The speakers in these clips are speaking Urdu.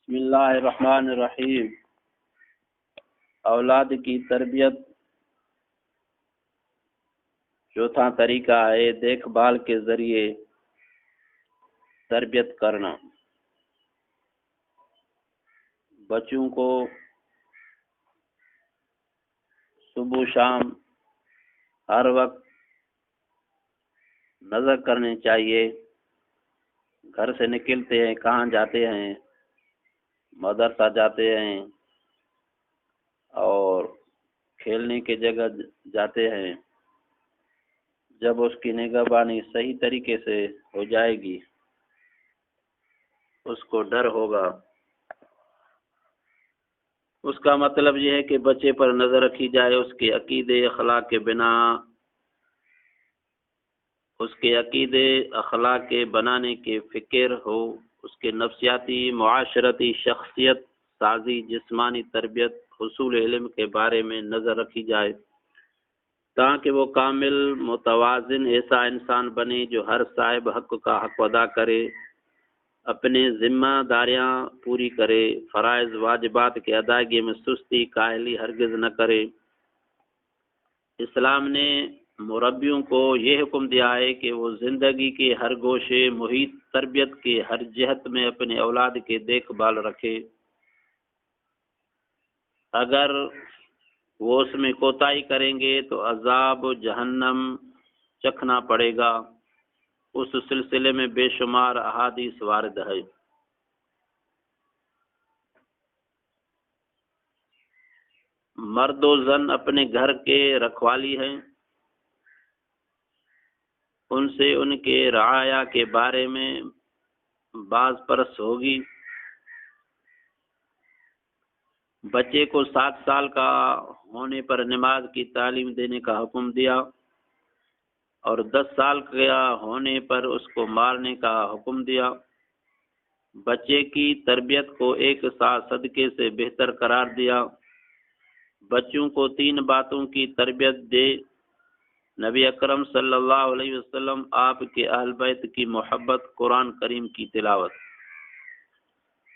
بسم اللہ الرحمن الرحیم۔ اولاد کی تربیت چوتھا طریقہ ہے دیکھ بھال کے ذریعے تربیت کرنا۔ بچوں کو صبح شام ہر وقت نظر کرنی چاہیے، گھر سے نکلتے ہیں کہاں جاتے ہیں، مدرسہ جاتے ہیں اور کھیلنے کی جگہ جاتے ہیں۔ جب اس کی نگہبانی صحیح طریقے سے ہو جائے گی، اس کو ڈر ہوگا۔ اس کا مطلب یہ ہے کہ بچے پر نظر رکھی جائے، اس کے عقیدے اخلاق کے بنا، اس کے عقیدے اخلاق کے بنانے کی فکر ہو، اس کے نفسیاتی معاشرتی شخصیت سازی جسمانی تربیت حصول علم کے بارے میں نظر رکھی جائے، تاکہ وہ کامل متوازن ایسا انسان بنے جو ہر صاحب حق کا حق ادا کرے، اپنے ذمہ داریاں پوری کرے، فرائض واجبات کی ادائیگی میں سستی کاہلی ہرگز نہ کرے۔ اسلام نے مربیوں کو یہ حکم دیا ہے کہ وہ زندگی کے ہر گوشے محیط تربیت کے ہر جہت میں اپنے اولاد کی دیکھ بھال رکھے۔ اگر وہ اس میں کوتاہی کریں گے تو عذاب جہنم چکھنا پڑے گا۔ اس سلسلے میں بے شمار احادیث وارد ہے۔ مرد و زن اپنے گھر کے رکھوالی ہیں، ان سے ان کے رعایا کے بارے میں باز پرس ہوگی۔ بچے کو 7 سال کا ہونے پر نماز کی تعلیم دینے کا حکم دیا اور 10 سال کا ہونے پر اس کو مارنے کا حکم دیا۔ بچے کی تربیت کو ایک صدقے سے بہتر قرار دیا۔ بچوں کو 3 باتوں کی تربیت دے: نبی اکرم صلی اللہ علیہ وسلم، آپ کے اہل بیت کی محبت، قرآن کریم کی تلاوت۔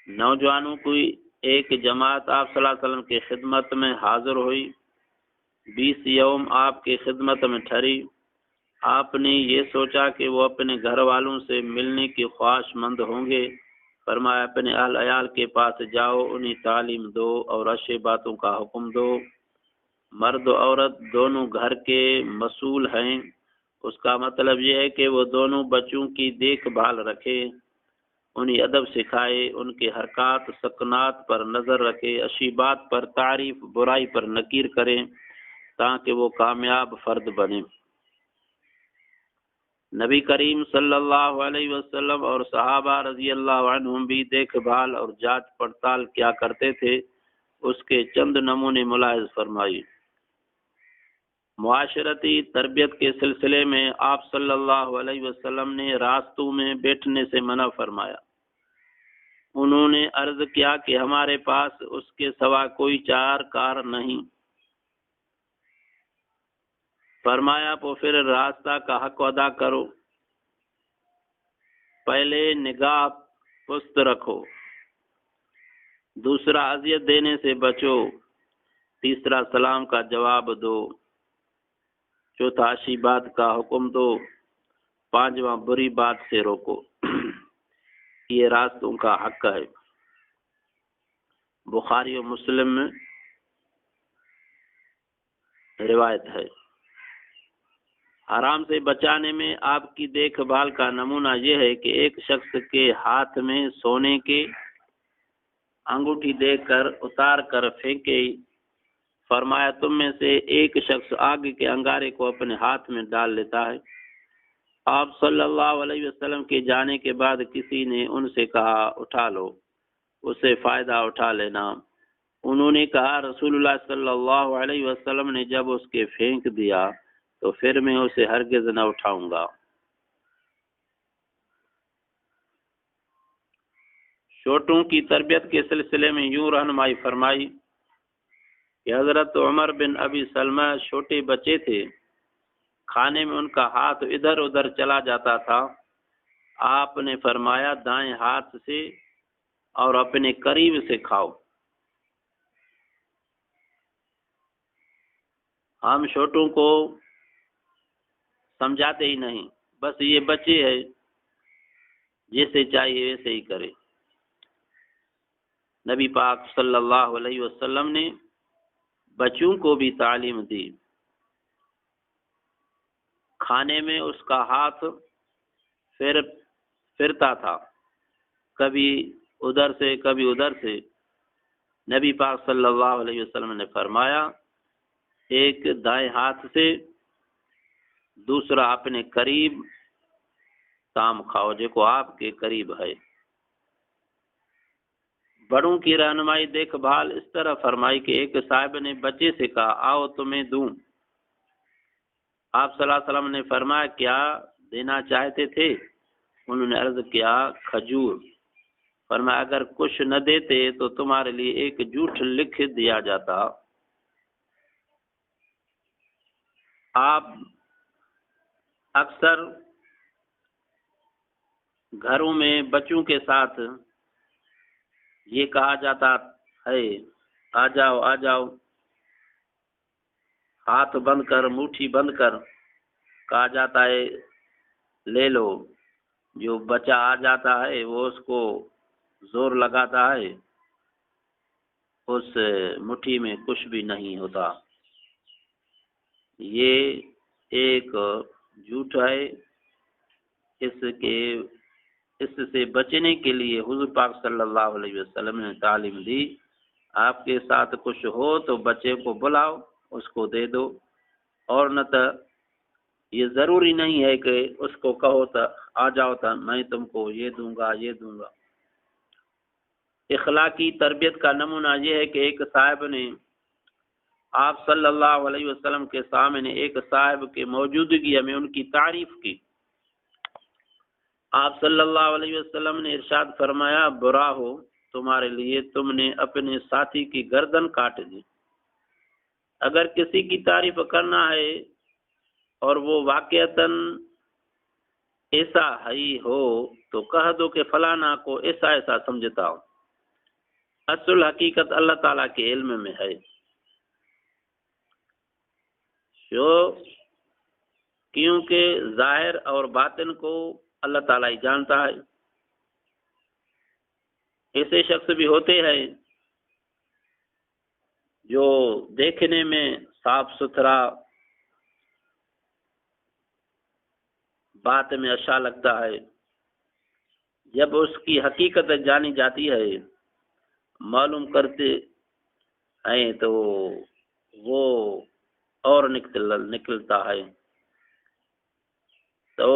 نوجوانوں کی ایک جماعت آپ صلی اللہ علیہ وسلم کی خدمت میں حاضر ہوئی، 20 یوم آپ کی خدمت میں ٹھہری۔ آپ نے یہ سوچا کہ وہ اپنے گھر والوں سے ملنے کی خواہش مند ہوں گے، فرمایا اپنے اہل عیال کے پاس جاؤ، انہیں تعلیم دو اور اچھی باتوں کا حکم دو۔ مرد و عورت دونوں گھر کے مسئول ہیں، اس کا مطلب یہ ہے کہ وہ دونوں بچوں کی دیکھ بھال رکھے، انہیں ادب سکھائے، ان کے حرکات سکنات پر نظر رکھے، اچھی بات پر تعریف، برائی پر نکیر کریں، تاکہ وہ کامیاب فرد بنے۔ نبی کریم صلی اللہ علیہ وسلم اور صحابہ رضی اللہ عنہم بھی دیکھ بھال اور جانچ پڑتال کیا کرتے تھے، اس کے چند نمونے ملاحظ فرمائیے۔ معاشرتی تربیت کے سلسلے میں آپ صلی اللہ علیہ وسلم نے راستوں میں بیٹھنے سے منع فرمایا۔ انہوں نے عرض کیا کہ ہمارے پاس اس کے سوا کوئی چار کار نہیں۔ فرمایا تو پھر راستہ کا حق ادا کرو، پہلے نگاہ پست رکھو، دوسرا اذیت دینے سے بچو، تیسرا سلام کا جواب دو، چوتھا اچھی بات کا حکم دو، پانچواں بری بات سے روکو۔ یہ راستوں کا حق ہے۔ بخاری و مسلم میں روایت ہے۔ حرام سے بچانے میں آپ کی دیکھ بھال کا نمونہ یہ ہے کہ ایک شخص کے ہاتھ میں سونے کے انگوٹھی دے کر اتار کر پھینکے، فرمایا تم میں سے ایک شخص آگ کے انگارے کو اپنے ہاتھ میں ڈال لیتا ہے۔ آپ صلی اللہ علیہ وسلم کے جانے کے بعد کسی نے ان سے کہا اٹھا لو، اسے فائدہ اٹھا لینا۔ انہوں نے کہا رسول اللہ صلی اللہ علیہ وسلم نے جب اس کے پھینک دیا تو پھر میں اسے ہرگز نہ اٹھاؤں گا۔ چھوٹوں کی تربیت کے سلسلے میں یوں رہنمائی فرمائی کہ حضرت عمر بن ابی سلمہ چھوٹے بچے تھے، کھانے میں ان کا ہاتھ ادھر ادھر چلا جاتا تھا۔ آپ نے فرمایا دائیں ہاتھ سے اور اپنے قریب سے کھاؤ۔ ہم چھوٹوں کو سمجھاتے ہی نہیں، بس یہ بچے ہیں، جیسے چاہیے ویسے ہی کرے۔ نبی پاک صلی اللہ علیہ وسلم نے بچوں کو بھی تعلیم دی۔ کھانے میں اس کا ہاتھ پھرتا تھا، کبھی ادھر سے کبھی ادھر سے۔ نبی پاک صلی اللہ علیہ وسلم نے فرمایا، ایک دائیں ہاتھ سے، دوسرا اپنے قریب تام کھاؤ، جو آپ کے قریب ہے۔ بڑوں کی رہنمائی دیکھ بھال اس طرح فرمائی کہ ایک صاحب نے بچے سے کہا، آؤ تمہیں دوں۔ آپ صلی اللہ علیہ وسلم نے فرمایا، کیا دینا چاہتے تھے؟ انہوں نے عرض کیا، کھجور۔ فرمایا، اگر کچھ نہ دیتے تو تمہارے لیے ایک جھوٹ لکھ دیا جاتا۔ آپ اکثر گھروں میں بچوں کے ساتھ یہ کہا جاتا ہے، آ جاؤ آ جاؤ، ہاتھ بند کر، مٹھی بند کر، کہا جاتا ہے لے لو۔ جو بچہ آ جاتا ہے وہ اس کو زور لگاتا ہے، اس مٹھی میں کچھ بھی نہیں ہوتا۔ یہ ایک جھوٹ ہے۔ اس سے بچنے کے لیے حضور پاک صلی اللہ علیہ وسلم نے تعلیم دی، آپ کے ساتھ کچھ ہو تو بچے کو بلاؤ، اس کو دے دو، اور نہ تو یہ ضروری نہیں ہے کہ اس کو کہو تو آ جاؤ تو میں تم کو یہ دوں گا یہ دوں گا۔ اخلاقی تربیت کا نمونہ یہ ہے کہ ایک صاحب نے آپ صلی اللہ علیہ وسلم کے سامنے ایک صاحب کے موجودگی میں ان کی تعریف کی۔ آپ صلی اللہ علیہ وسلم نے ارشاد فرمایا، برا ہو تمہارے لیے، تم نے اپنے ساتھی کی گردن کاٹ دی۔ اگر کسی کی تعریف کرنا ہے اور وہ واقعتاً ایسا ہی ہو تو کہہ دو کہ فلانا کو ایسا ایسا سمجھتا ہوں۔ اصل حقیقت اللہ تعالیٰ کے علم میں ہے، کیونکہ ظاہر اور باطن کو اللہ تعالیٰ ہی جانتا ہے۔ ایسے شخص بھی ہوتے ہیں جو دیکھنے میں صاف ستھرا، بات میں اچھا لگتا ہے، جب اس کی حقیقت جانی جاتی ہے، معلوم کرتے ہیں تو وہ اور نکلتا ہے۔ تو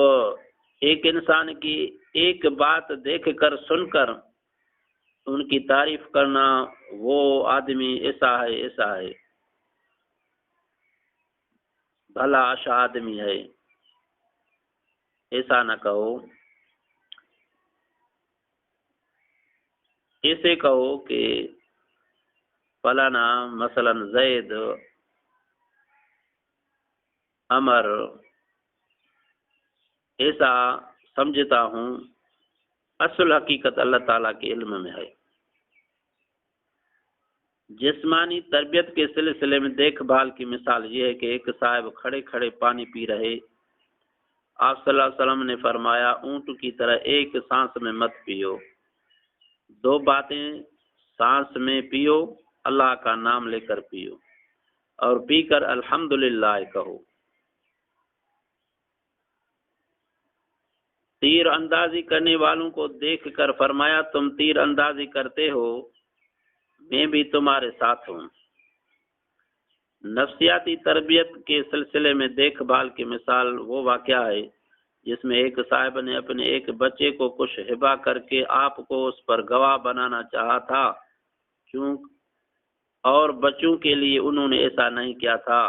ایک انسان کی ایک بات دیکھ کر سن کر ان کی تعریف کرنا، وہ آدمی ایسا ہے ایسا ہے، بھلا اچھا آدمی ہے، ایسا نہ کہو۔ ایسے کہو کہ فلانا مثلا زید، عمر، ایسا سمجھتا ہوں۔ اصل حقیقت اللہ تعالیٰ کے علم میں ہے۔ جسمانی تربیت کے سلسلے میں دیکھ بھال کی مثال یہ ہے کہ ایک صاحب کھڑے کھڑے پانی پی رہے۔ آپ صلی اللہ علیہ وسلم نے فرمایا، اونٹ کی طرح ایک سانس میں مت پیو، دو باتیں سانس میں پیو، اللہ کا نام لے کر پیو، اور پی کر الحمدللہ کہو۔ تیر اندازی کرنے والوں کو دیکھ کر فرمایا، تم تیر اندازی کرتے ہو، میں بھی تمہارے ساتھ ہوں۔ نفسیاتی تربیت کے سلسلے میں دیکھ بھال کی مثال وہ واقعہ ہے جس میں ایک صاحب نے اپنے ایک بچے کو کچھ ہبہ کر کے آپ کو اس پر گواہ بنانا چاہا تھا، اور بچوں کے لیے انہوں نے ایسا نہیں کیا تھا،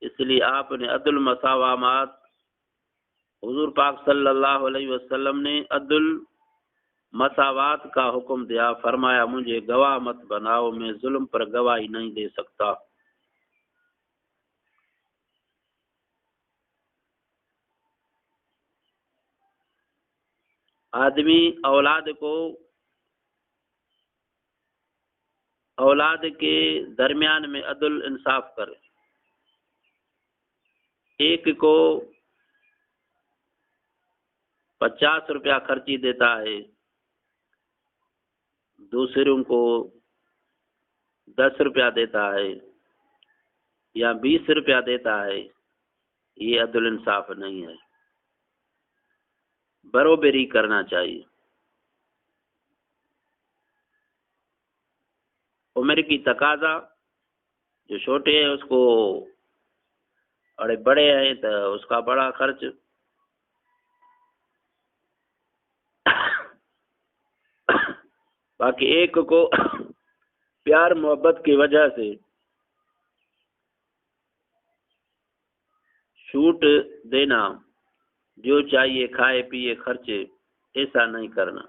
اس لیے آپ نے عدل مساوات، حضور پاک صلی اللہ علیہ وسلم نے عدل مساوات کا حکم دیا۔ فرمایا، مجھے گواہ مت بناؤ، میں ظلم پر گواہی نہیں دے سکتا۔ آدمی اولاد کو اولاد کے درمیان میں عدل انصاف کرے. ایک کو 50 روپیہ خرچی دیتا ہے، دوسروں کو 10 روپیہ دیتا ہے یا 20 روپیہ دیتا ہے، یہ عدل انصاف نہیں ہے. برابری کرنا چاہیے. عمر کی تقاضا، جو چھوٹے ہیں اس کو اور بڑے ہیں تو اس کا بڑا خرچ. باقی ایک کو پیار محبت کی وجہ سے چھوٹ دینا، جو چاہیے کھائے پیے خرچے، ایسا نہیں کرنا.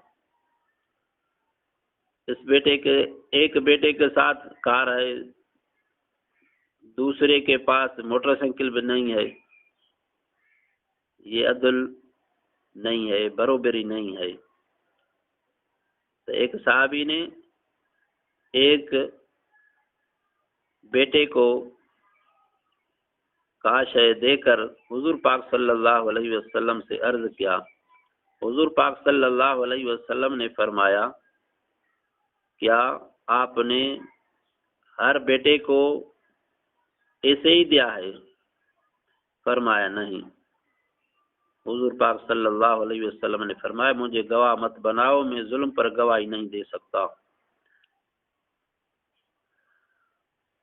ایک بیٹے کے ساتھ کار ہے، دوسرے کے پاس موٹر سائیکل بھی نہیں ہے، یہ عدل نہیں ہے، برابری نہیں ہے. تو ایک صحابی نے ایک بیٹے کو کاش ہے دے کر حضور پاک صلی اللہ علیہ وسلم سے عرض کیا. حضور پاک صلی اللہ علیہ وسلم نے فرمایا، کیا آپ نے ہر بیٹے کو ایسے ہی دیا ہے؟ فرمایا نہیں. حضور پاک صلی اللہ علیہ وسلم نے فرمایا، مجھے گواہ مت بناؤ، میں ظلم پر گواہی نہیں دے سکتا.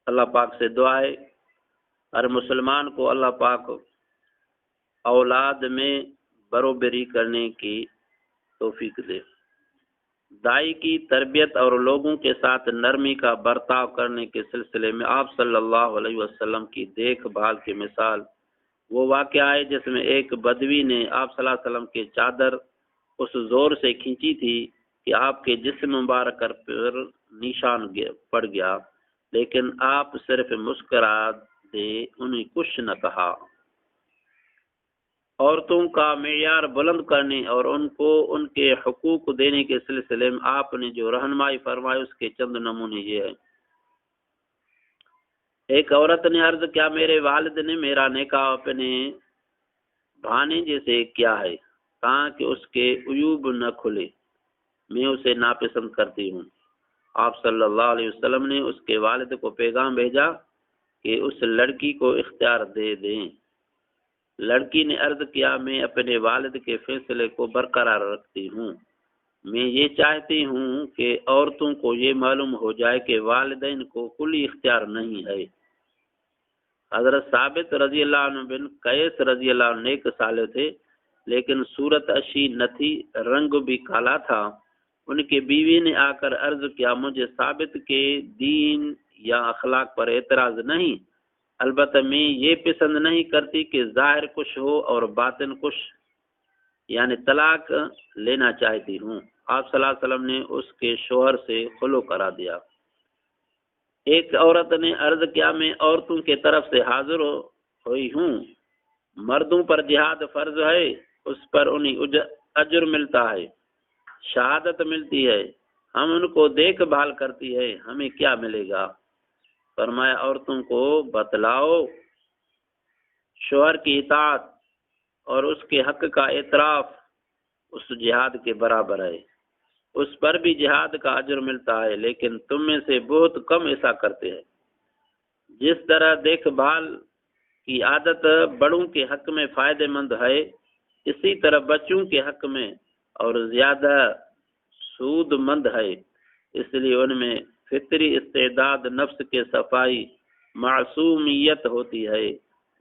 اللہ پاک سے دعا ہے ہر مسلمان کو اللہ پاک اولاد میں برابری کرنے کی توفیق دے. دائی کی تربیت اور لوگوں کے ساتھ نرمی کا برتاؤ کرنے کے سلسلے میں آپ صلی اللہ علیہ وسلم کی دیکھ بھال کی مثال وہ واقعہ ہے جس میں ایک بدوی نے آپ صلی اللہ علیہ وسلم کی چادر اس زور سے کھینچی تھی کہ آپ کے جسم مبارک پر نشان پڑ گیا، لیکن آپ صرف مسکرا دے، انہیں کچھ نہ کہا. عورتوں کا معیار بلند کرنے اور ان کو ان کے حقوق دینے کے سلسلے میں آپ نے جو رہنمائی فرمائی اس کے چند نمونے یہ ہیں. ایک عورت نے عرض کیا، میرے والد نے میرا نکاح اپنے بھانجے سے کیا ہے تاکہ اس کے عیوب نہ کھلے، میں اسے ناپسند کرتی ہوں. آپ صلی اللہ علیہ وسلم نے اس کے والد کو پیغام بھیجا کہ اس لڑکی کو اختیار دے دیں. لڑکی نے عرض کیا، میں اپنے والد کے فیصلے کو برقرار رکھتی ہوں. میں یہ چاہتی ہوں کہ عورتوں کو یہ معلوم ہو جائے کہ والدین کو کلی اختیار نہیں ہے. حضرت ثابت رضی اللہ عنہ بن قیس رضی اللہ عنہ نیک سالے تھے، لیکن صورت اچھی نہ تھی، رنگ بھی کالا تھا. ان کے بیوی نے آ کر عرض کیا، مجھے ثابت کے دین یا اخلاق پر اعتراض نہیں، البتہ میں یہ پسند نہیں کرتی کہ ظاہر کچھ ہو اور باطن کچھ، یعنی طلاق لینا چاہتی ہوں. آپ صلی اللہ علیہ وسلم نے اس کے شوہر سے خلو کرا دیا. ایک عورت نے عرض کیا، میں عورتوں کے طرف سے حاضر ہوئی ہوں، مردوں پر جہاد فرض ہے، اس پر انہیں اجر ملتا ہے، شہادت ملتی ہے، ہم ان کو دیکھ بھال کرتی ہے، ہمیں کیا ملے گا؟ فرمایا، عورتوں کو بتلاؤ شوہر کی اطاعت اور اس کے حق کا اعتراف اس جہاد کے برابر ہے، اس پر بھی جہاد کا اجر ملتا ہے، لیکن تم میں سے بہت کم ایسا کرتے ہیں. جس طرح دیکھ بھال کی عادت بڑوں کے حق میں فائدہ مند ہے، اسی طرح بچوں کے حق میں اور زیادہ سود مند ہے. اس لیے ان میں فطری استعداد نفس کے صفائی معصومیت ہوتی ہے،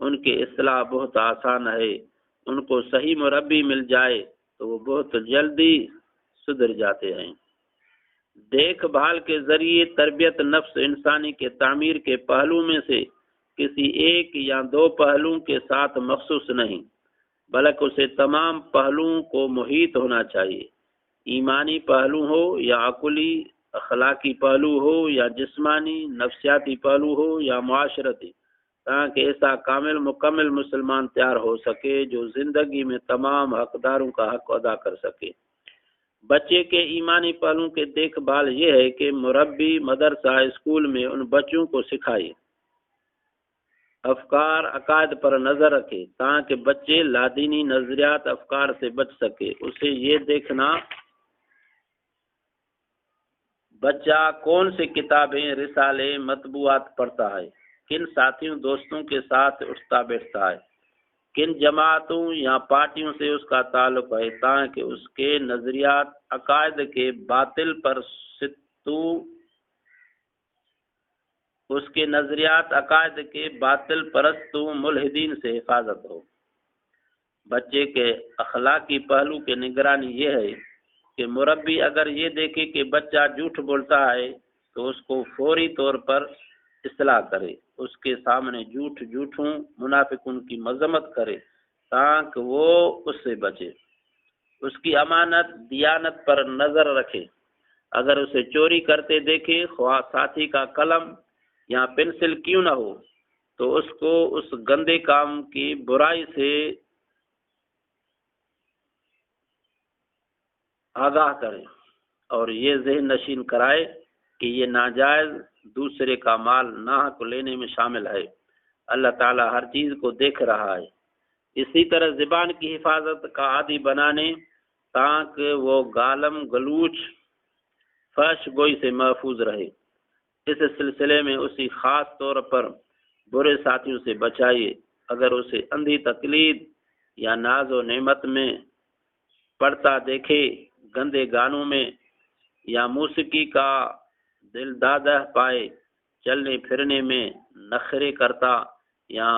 ان کی اصلاح بہت آسان ہے. ان کو صحیح مربی مل جائے تو وہ بہت جلدی سدھر جاتے ہیں. دیکھ بھال کے ذریعے تربیت نفس انسانی کے تعمیر کے پہلو میں سے کسی ایک یا دو پہلوؤں کے ساتھ مخصوص نہیں، بلکہ اسے تمام پہلوؤں کو محیط ہونا چاہیے. ایمانی پہلو ہو یا عقلی اخلاقی پہلو ہو یا جسمانی نفسیاتی پہلو ہو یا معاشرتی، تاکہ ایسا کامل مکمل مسلمان تیار ہو سکے جو زندگی میں تمام حقداروں کا حق ادا کر سکے. بچے کے ایمانی پہلوؤں کے دیکھ بھال یہ ہے کہ مربی مدرسہ اسکول میں ان بچوں کو سکھائے، افکار عقائد پر نظر رکھے تاکہ بچے لادینی نظریات افکار سے بچ سکے۔ اسے یہ دیکھنا بچہ کون سی کتابیں، رسالے، مطبوعات پڑھتا ہے، کن ساتھیوں دوستوں کے ساتھ اٹھتا بیٹھتا ہے، کن جماعتوں یا پارٹیوں سے اس کا تعلق ہے، تاکہ اس کے نظریات عقائد کے باطل پر ستو اس کے نظریات عقائد کے باطل پرستوں ملحدین سے حفاظت ہو۔ بچے کے اخلاقی پہلو کی نگرانی یہ ہے کہ مربی اگر یہ دیکھے کہ بچہ جھوٹ بولتا ہے تو اس کو فوری طور پر اصلاح کرے، اس کے سامنے جھوٹوں منافقوں کی مذمت کرے تاکہ وہ اس سے بچے، اس کی امانت دیانت پر نظر رکھے، اگر اسے چوری کرتے دیکھے خواہ ساتھی کا قلم یا پنسل کیوں نہ ہو تو اس کو اس گندے کام کی برائی سے آگاہ کرے اور یہ ذہن نشین کرائے کہ یہ ناجائز دوسرے کا مال ناحق لینے میں شامل ہے۔ اللہ تعالیٰ ہر چیز کو دیکھ رہا ہے۔ اسی طرح زبان کی حفاظت کا عادی بنانے تاکہ وہ گالم گلوچ فحش گوئی سے محفوظ رہے۔ اس سلسلے میں اسی خاص طور پر برے ساتھیوں سے بچائیے۔ اگر اسے اندھی تقلید یا ناز و نعمت میں پڑھتا دیکھے، گندے گانوں میں یا موسیقی کا دل دادہ پائے، چلنے پھرنے میں نخرے کرتا یا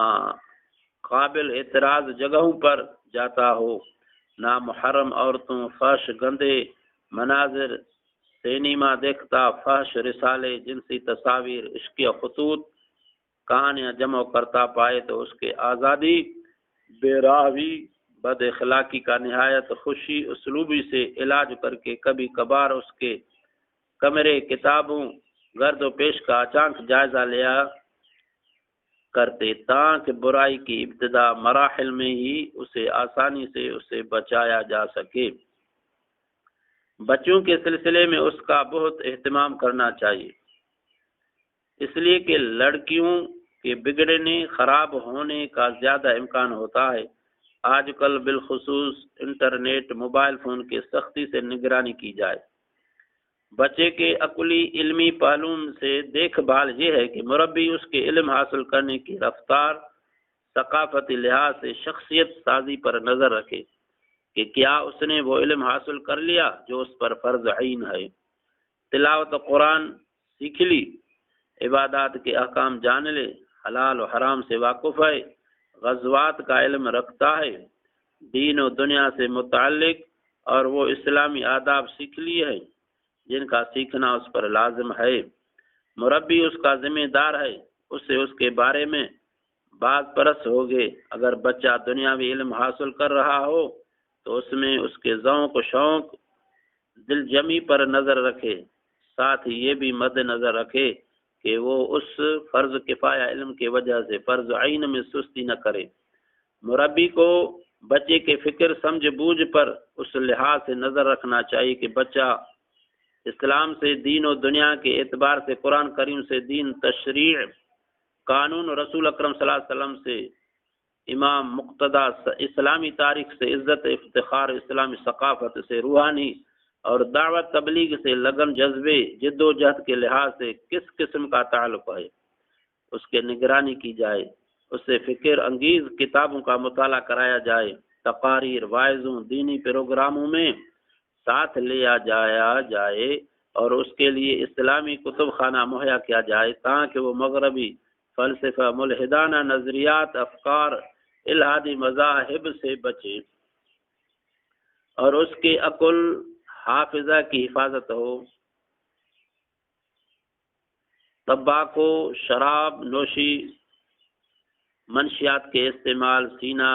قابل اعتراض جگہوں پر جاتا ہو، نامحرم عورتوں، فحش گندے مناظر، سینما دیکھتا، فحش رسالے، جنسی تصاویر، عشقی خطوط، کہانیاں جمع کرتا پائے تو اس کے آزادی، بے راہی، بد اخلاقی کا نہایت خوشی اسلوبی سے علاج کر کے کبھی کبھار اس کے کمرے کتابوں گرد و پیش کا اچانک جائزہ لیا کرتے تاکہ برائی کی ابتدا مراحل میں ہی اسے آسانی سے اسے بچایا جا سکے۔ بچوں کے سلسلے میں اس کا بہت اہتمام کرنا چاہیے، اس لیے کہ لڑکیوں کے بگڑنے خراب ہونے کا زیادہ امکان ہوتا ہے۔ آج کل بالخصوص انٹرنیٹ موبائل فون کی سختی سے نگرانی کی جائے۔ بچے کے عقلی علمی پہلوؤں سے دیکھ بھال یہ ہے کہ مربی اس کے علم حاصل کرنے کی رفتار ثقافتی لحاظ سے شخصیت سازی پر نظر رکھے کہ کیا اس نے وہ علم حاصل کر لیا جو اس پر فرض عین ہے، تلاوت قرآن سیکھ لی، عبادات کے احکام جان لے، حلال و حرام سے واقف ہے، غزوات کا علم رکھتا ہے، دین و دنیا سے متعلق اور وہ اسلامی آداب سیکھ لیے ہیں جن کا سیکھنا اس پر لازم ہے۔ مربی اس کا ذمہ دار ہے، اس سے اس کے بارے میں باز پرس ہوگے۔ اگر بچہ دنیاوی علم حاصل کر رہا ہو تو اس میں اس کے ذوق و شوق دل جمی پر نظر رکھے، ساتھ ہی یہ بھی مد نظر رکھے کہ وہ اس فرض کفایہ علم کی وجہ سے فرض عین میں سستی نہ کرے۔ مربی کو بچے کے فکر سمجھ بوجھ پر اس لحاظ سے نظر رکھنا چاہیے کہ بچہ اسلام سے، دین و دنیا کے اعتبار سے، قرآن کریم سے، دین، تشریع، قانون، رسول اکرم صلی اللہ علیہ وسلم سے، امام مقتدی، اسلامی تاریخ سے، عزت افتخار اسلامی ثقافت سے، روحانی اور دعوت تبلیغ سے لگن، جذبے، جد و جہد کے لحاظ سے کس قسم کا تعلق ہے، اس کے نگرانی کی جائے، اس سے فکر انگیز کتابوں کا مطالعہ کرایا جائے، تقاریر، واعظوں، دینی پروگراموں میں ساتھ لیا جائے اور اس کے لیے اسلامی کتب خانہ مہیا کیا جائے تاکہ وہ مغربی فلسفہ، ملحدانہ نظریات، افکار، الہادی مذاہب سے بچے اور اس کے عقل حافظہ کی حفاظت ہو۔ تمباکو، شراب نوشی، منشیات کے استعمال، سینہ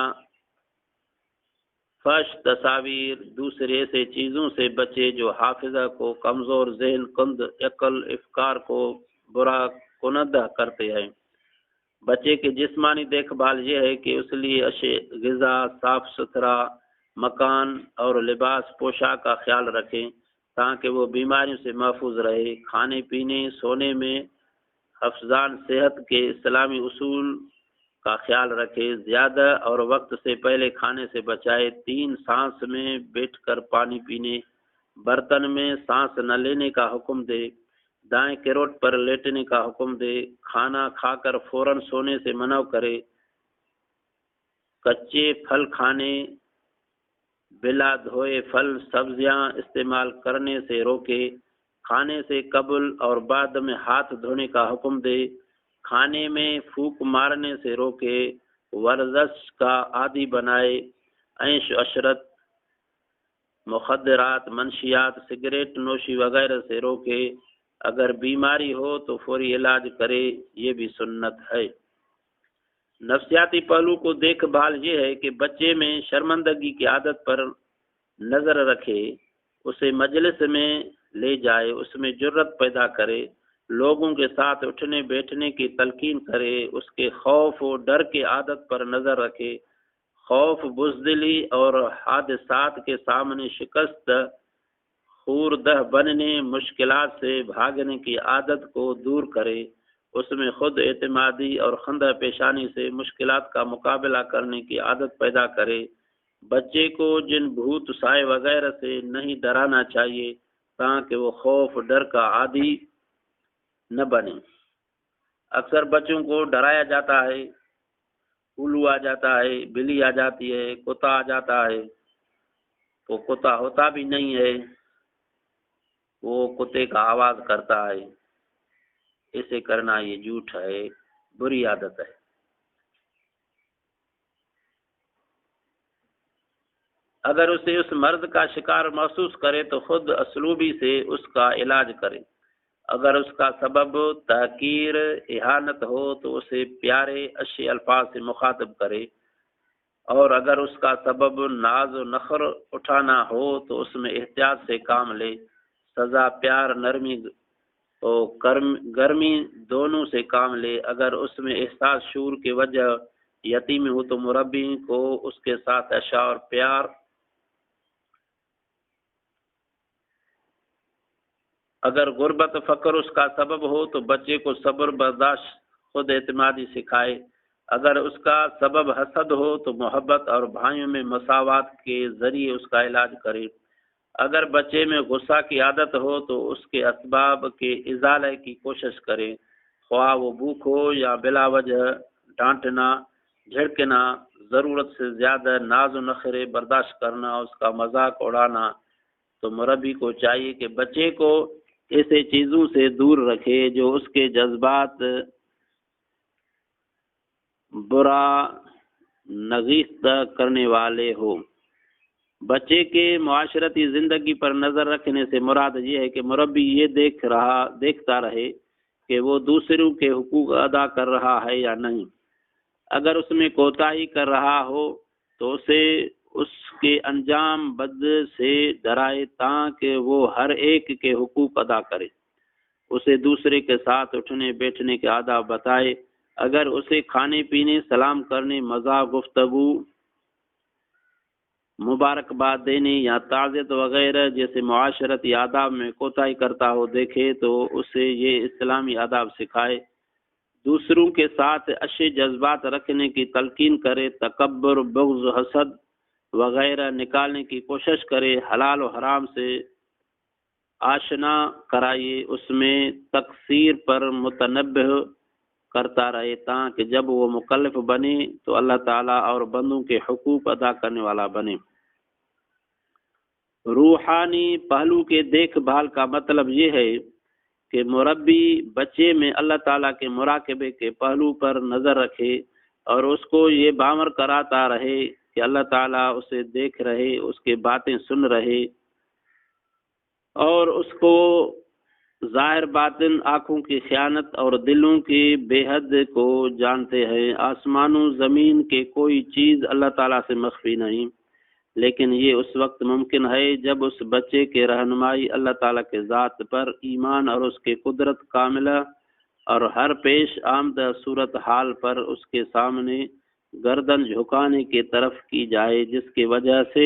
فحش تصاویر، دوسرے ایسے چیزوں سے بچے جو حافظہ کو کمزور، ذہن کند، عقل، افکار کو برا کنندہ کرتے ہیں۔ بچے کے جسمانی دیکھ بھال یہ ہے کہ اس لیے غذا صاف ستھرا مکان اور لباس پوشاک کا خیال رکھیں تاکہ وہ بیماریوں سے محفوظ رہے۔ کھانے پینے سونے میں حفظان صحت کے اسلامی اصول کا خیال رکھے۔ زیادہ اور وقت سے پہلے کھانے سے بچائے۔ 3 سانس میں بیٹھ کر پانی پینے، برتن میں سانس نہ لینے کا حکم دے، دائیں کروٹ پر لیٹنے کا حکم دے، کھانا کھا کر فوراً سونے سے منع کرے، کچے پھل کھانے، بلا دھوئے پھل سبزیاں استعمال کرنے سے روکے، کھانے سے قبل اور بعد میں ہاتھ دھونے کا حکم دے، کھانے میں پھونک مارنے سے روکے، ورزش کا عادی بنائے، عیش و عشرت، مخدرات، منشیات، سگریٹ نوشی وغیرہ سے روکے، اگر بیماری ہو تو فوری علاج کرے، یہ بھی سنت ہے۔ نفسیاتی پہلو کو دیکھ بھال یہ ہے کہ بچے میں شرمندگی کی عادت پر نظر رکھے، اسے مجلس میں لے جائے، اس میں جرت پیدا کرے، لوگوں کے ساتھ اٹھنے بیٹھنے کی تلقین کرے، اس کے خوف و ڈر کی عادت پر نظر رکھے، خوف بزدلی اور حادثات کے سامنے شکست خوردہ بننے، مشکلات سے بھاگنے کی عادت کو دور کرے، اس میں خود اعتمادی اور خندہ پیشانی سے مشکلات کا مقابلہ کرنے کی عادت پیدا کرے۔ بچے کو جن بھوت سائے وغیرہ سے نہیں ڈرانا چاہیے تاکہ وہ خوف ڈر کا عادی نہ بنے۔ اکثر بچوں کو ڈرایا جاتا ہے، الو آ جاتا ہے، بلی آ جاتی ہے، کتا آ جاتا ہے، وہ کتا ہوتا بھی نہیں ہے، وہ کتے کا آواز کرتا ہے، اسے کرنا یہ جھوٹ ہے، بری عادت ہے۔ اگر اسے اس مرض کا شکار محسوس کرے تو خود اسلوبی سے اس کا علاج کرے۔ اگر اس کا سبب تحقیر اہانت ہو تو اسے پیارے اچھے الفاظ سے مخاطب کرے، اور اگر اس کا سبب ناز و نخر اٹھانا ہو تو اس میں احتیاط سے کام لے۔ سزا پیار، نرمی اور گرمی دونوں سے کام لے۔ اگر اس میں احساس شعور کی وجہ یتیم ہو تو مربی کو اس کے ساتھ اشارہ اور پیار، اگر غربت فقر اس کا سبب ہو تو بچے کو صبر برداشت خود اعتمادی سکھائے۔ اگر اس کا سبب حسد ہو تو محبت اور بھائیوں میں مساوات کے ذریعے اس کا علاج کرے۔ اگر بچے میں غصہ کی عادت ہو تو اس کے اسباب کے ازالے کی کوشش کرے، خواہ وہ بھوک ہو یا بلا وجہ ڈانٹنا، جھڑکنا، ضرورت سے زیادہ ناز و نخرے برداشت کرنا، اس کا مذاق اڑانا۔ تو مربی کو چاہیے کہ بچے کو ایسے چیزوں سے دور رکھے جو اس کے جذبات برا نگیست کرنے والے ہو۔ بچے کے معاشرتی زندگی پر نظر رکھنے سے مراد یہ ہے کہ مربی یہ دیکھتا رہے کہ وہ دوسروں کے حقوق ادا کر رہا ہے یا نہیں۔ اگر اس میں کوتاہی کر رہا ہو تو اسے اس کے انجام بد سے ڈرائے تاکہ وہ ہر ایک کے حقوق ادا کرے، اسے دوسرے کے ساتھ اٹھنے بیٹھنے کے آداب بتائے۔ اگر اسے کھانے پینے، سلام کرنے، مذاق، گفتگو، مبارکباد دینے یا تعزیت وغیرہ جیسے معاشرتی آداب میں کوتاہی کرتا ہو دیکھے تو اسے یہ اسلامی آداب سکھائے۔ دوسروں کے ساتھ اچھے جذبات رکھنے کی تلقین کرے، تکبر، بغض، حسد وغیرہ نکالنے کی کوشش کرے، حلال و حرام سے آشنا کرائیے، اس میں تقصیر پر متنبہ کرتا رہے تاکہ جب وہ مکلف بنے تو اللہ تعالیٰ اور بندوں کے حقوق ادا کرنے والا بنے۔ روحانی پہلو کے دیکھ بھال کا مطلب یہ ہے کہ مربی بچے میں اللہ تعالیٰ کے مراقبے کے پہلو پر نظر رکھے اور اس کو یہ باور کراتا رہے کہ اللہ تعالیٰ اسے دیکھ رہے، اس کی باتیں سن رہے، اور اس کو ظاہر باطن آنکھوں کی خیانت اور دلوں کی بے حد کو جانتے ہیں۔ آسمانوں زمین کے کوئی چیز اللہ تعالیٰ سے مخفی نہیں، لیکن یہ اس وقت ممکن ہے جب اس بچے کے رہنمائی اللہ تعالیٰ کے ذات پر ایمان اور اس کے قدرت کاملہ اور ہر پیش آمدہ صورت حال پر اس کے سامنے گردن جھکانے کی طرف کی جائے، جس کی وجہ سے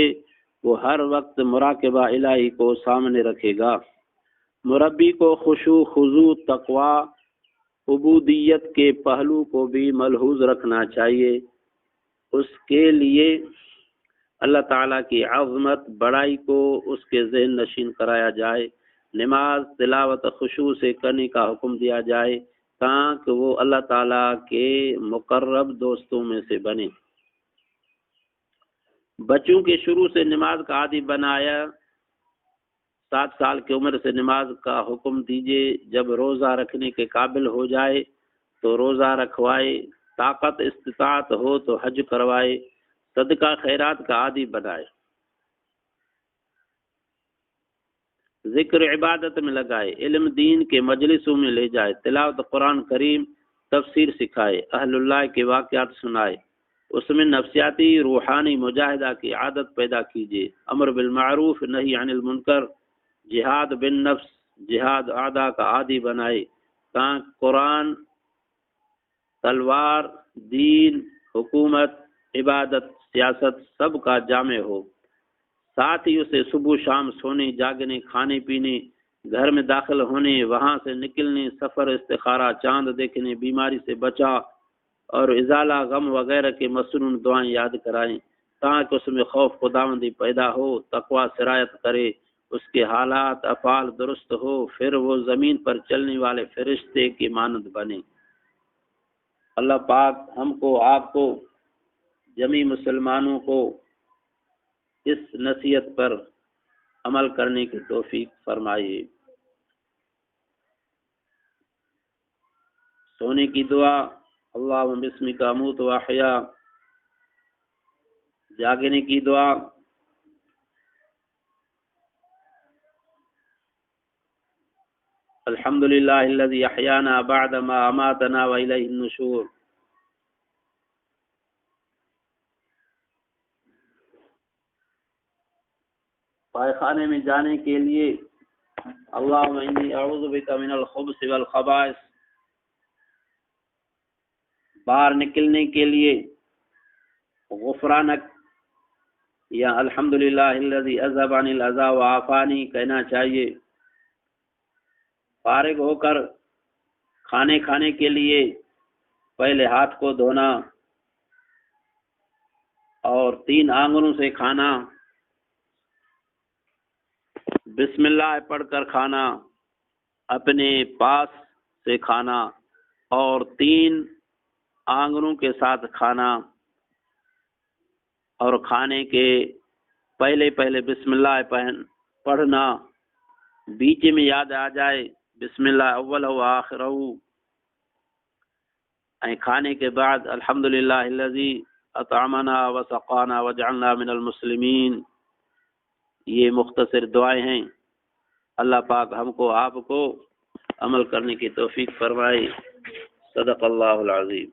وہ ہر وقت مراقبہ الہی کو سامنے رکھے گا۔ مربی کو خشوع، خضوع، تقوی، عبودیت کے پہلو کو بھی ملحوظ رکھنا چاہیے۔ اس کے لیے اللہ تعالیٰ کی عظمت، بڑائی کو اس کے ذہن نشین کرایا جائے، نماز تلاوت خشوع سے کرنے کا حکم دیا جائے تاکہ وہ اللہ تعالیٰ کے مقرب دوستوں میں سے بنے۔ بچوں کے شروع سے نماز کا عادی بنایا، 7 سال کی عمر سے نماز کا حکم دیجیے۔ جب روزہ رکھنے کے قابل ہو جائے تو روزہ رکھوائے، طاقت استطاعت ہو تو حج کروائے، صدقہ خیرات کا عادی بنائے، ذکر عبادت میں لگائے، علم دین کے مجلسوں میں لے جائے، تلاوت قرآن کریم، تفسیر سکھائے، اہل اللہ کے واقعات سنائے، اس میں نفسیاتی روحانی مجاہدہ کی عادت پیدا کیجیے، امر بالمعروف نہی عن المنکر، جہاد بالنفس، جہاد اعداء کا عادی بنائے تاکہ قرآن، تلوار، دین، حکومت، عبادت، سیاست سب کا جامع ہو۔ ساتھ ہی اسے صبح شام سونے، جاگنے، کھانے پینے، گھر میں داخل ہونے، وہاں سے نکلنے، سفر، استخارہ، چاند دیکھنے، بیماری سے بچا اور ازالہ غم وغیرہ کے مسنون دعائیں یاد کرائیں تاکہ اس میں خوف خداوندی پیدا ہو، تقوی سرایت کرے، اس کے حالات افعال درست ہو، پھر وہ زمین پر چلنے والے فرشتے کی مانند بنے۔ اللہ پاک ہم کو، آپ کو، جمی مسلمانوں کو اس نصیحت پر عمل کرنے کی توفیق فرمائیے۔ سونے کی دعا، اللہم بسمک اموت و احیا۔ جاگنے کی دعا، الحمدللہ الذی احیانا بعد ما اماتنا والیہ النشور۔ پائخانے میں جانے کے لیے، اللہم انی اعوذ بک من الخبث والخبائث۔ باہر نکلنے کے لیے غفرانک یا الحمدللہ الذی اذهب عن الاذى وعافانی کہنا چاہیے۔ فارغ ہو کر کھانے کھانے کے لیے پہلے ہاتھ کو دھونا اور 3 آنگنوں سے کھانا، بسم اللہ پڑھ کر کھانا، اپنے پاس سے کھانا اور 3 آنگنوں کے ساتھ کھانا، اور کھانے کے پہلے بسم اللہ پڑھنا، بیچ میں یاد آ جائے بسم اللہ اول و آخر، کھانے کے بعد الحمدللہ الذی اطعمنا وسقانا وجعلنا من المسلمین۔ یہ مختصر دعائیں ہیں۔ اللہ پاک ہم کو، آپ کو عمل کرنے کی توفیق فرمائے۔ صدق اللہ العظیم۔